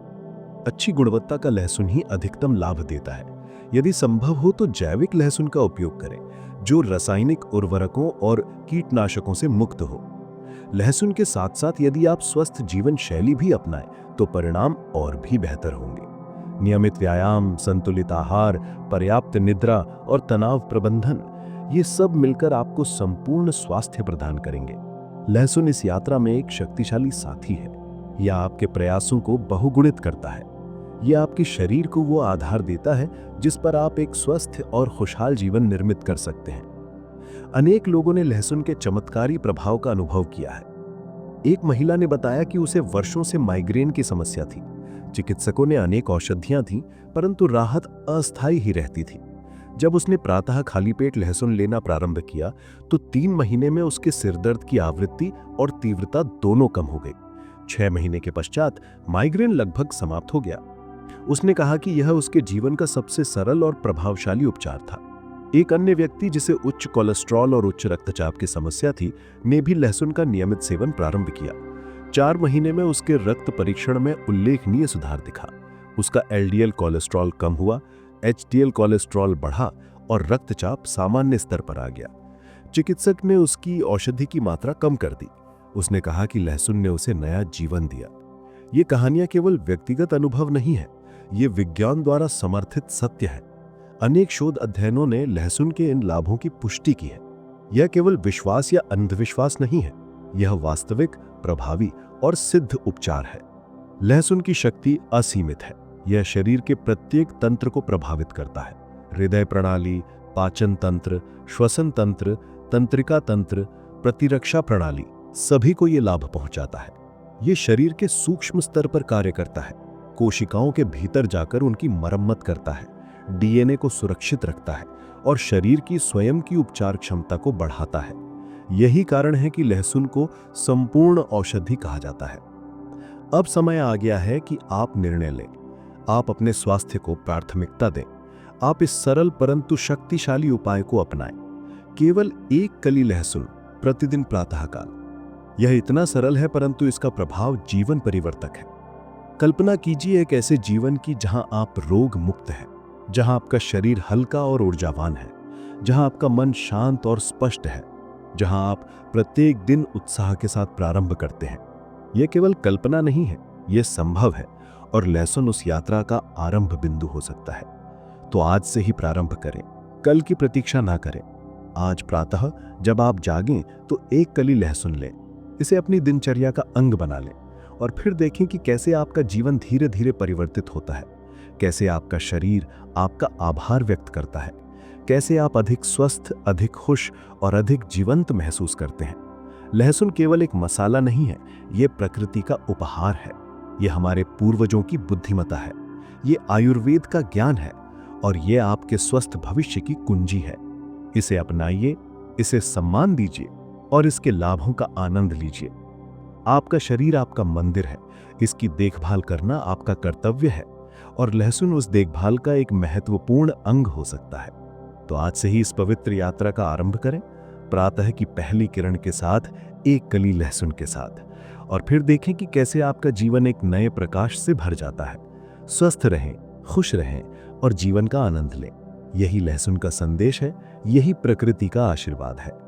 अच्छी गुणवत्ता का लहसुन ही अधिकतम लाभ देता है। यदि संभव हो तो जैविक लहसुन का उपयोग करें, जो रासायनिक उर्वरकों और कीटनाशकों से मुक्त हो। लहसुन के साथ साथ यदि आप स्वस्थ जीवन शैली भी अपनाएं तो परिणाम और भी बेहतर होंगे। नियमित व्यायाम, संतुलित आहार, पर्याप्त निद्रा और तनाव प्रबंधन, ये सब मिलकर आपको संपूर्ण स्वास्थ्य प्रदान करेंगे। लहसुन इस यात्रा में एक शक्तिशाली साथी है। यह आपके प्रयासों को बहुगुणित करता है। यह आपके शरीर को वो आधार देता है जिस पर आप एक स्वस्थ और खुशहाल जीवन निर्मित कर सकते हैं। अनेक लोगों ने लहसुन के चमत्कारी प्रभाव का अनुभव किया है। एक महिला ने बताया कि उसे वर्षों से माइग्रेन की समस्या थी। चिकित्सकों ने अनेक औषधियां थीं, परंतु राहत अस्थायी ही रहती थी। जब उसने प्रातः खाली पेट लहसुन लेना प्रारंभ किया तो 3 महीने में उसके सिरदर्द की आवृत्ति और तीव्रता दोनों कम हो गई। 6 महीने के पश्चात माइग्रेन लगभग समाप्त हो गया। उसने कहा कि यह उसके जीवन का सबसे सरल और प्रभावशाली उपचार था। एक अन्य व्यक्ति जिसे उच्च कोलेस्ट्रॉल और उच्च रक्तचाप की समस्या थी, ने भी लहसुन का नियमित सेवन प्रारंभ किया। 4 महीने में उसके रक्त परीक्षण में उल्लेखनीय सुधार दिखा। उसका एलडीएल कोलेस्ट्रॉल कम हुआ, एचडीएल कोलेस्ट्रॉल बढ़ा और रक्तचाप सामान्य स्तर पर आ गया। चिकित्सक ने उसकी औषधि की मात्रा कम कर दी। उसने कहा कि लहसुन ने उसे नया जीवन दिया। ये कहानियां केवल व्यक्तिगत अनुभव नहीं है, ये विज्ञान द्वारा समर्थित सत्य है। अनेक शोध अध्ययनों ने लहसुन के इन लाभों की पुष्टि की है। यह केवल विश्वास या अंधविश्वास नहीं है, यह वास्तविक, प्रभावी और सिद्ध उपचार है। लहसुन की शक्ति असीमित है। यह शरीर के प्रत्येक तंत्र को प्रभावित करता है। हृदय प्रणाली, पाचन तंत्र, श्वसन तंत्र, तंत्रिका तंत्र, प्रतिरक्षा प्रणाली, सभी को यह लाभ पहुंचाता है। यह शरीर के सूक्ष्म स्तर पर कार्य करता है, कोशिकाओं के भीतर जाकर उनकी मरम्मत करता है, डीएनए को सुरक्षित रखता है और शरीर की स्वयं की उपचार क्षमता को बढ़ाता है। यही कारण है कि लहसुन को संपूर्ण औषधि कहा जाता है। अब समय आ गया है कि आप निर्णय लें। आप अपने स्वास्थ्य को प्राथमिकता दें। आप इस सरल परंतु शक्तिशाली उपाय को अपनाएं। केवल 1 कली लहसुन प्रतिदिन प्रातःकाल। यह इतना सरल है परंतु इसका प्रभाव जीवन परिवर्तक है। कल्पना कीजिए एक ऐसे जीवन की जहां आप रोग मुक्त हैं, जहां आपका शरीर हल्का और ऊर्जावान है, जहां आपका मन शांत और स्पष्ट है, जहां आप प्रत्येक दिन उत्साह के साथ प्रारंभ करते हैं। यह केवल कल्पना नहीं है, यह संभव है और लहसुन उस यात्रा का आरंभ बिंदु हो सकता है। तो आज से ही प्रारंभ करें, कल की प्रतीक्षा ना करें। आज प्रातः जब आप जागें तो 1 कली लहसुन लें। इसे अपनी दिनचर्या का अंग बना लें और फिर देखें कि कैसे आपका जीवन धीरे धीरे परिवर्तित होता है, कैसे आपका शरीर आपका आभार व्यक्त करता है, कैसे आप अधिक स्वस्थ, अधिक खुश और अधिक जीवंत महसूस करते हैं। लहसुन केवल एक मसाला नहीं है, ये प्रकृति का उपहार है, ये हमारे पूर्वजों की बुद्धिमत्ता है, ये आयुर्वेद का ज्ञान है और ये आपके स्वस्थ भविष्य की कुंजी है। इसे अपनाइए, इसे सम्मान दीजिए और इसके लाभों का आनंद लीजिए। आपका शरीर आपका मंदिर है, इसकी देखभाल करना आपका कर्तव्य है और लहसुन उस देखभाल का एक महत्वपूर्ण अंग हो सकता है। तो आज से ही इस पवित्र यात्रा का आरंभ करें, प्रातः की पहली किरण के साथ, एक कली लहसुन के साथ, और फिर देखें कि कैसे आपका जीवन एक नए प्रकाश से भर जाता है। स्वस्थ रहें, खुश रहें और जीवन का आनंद लें। यही लहसुन का संदेश है, यही प्रकृति का आशीर्वाद है।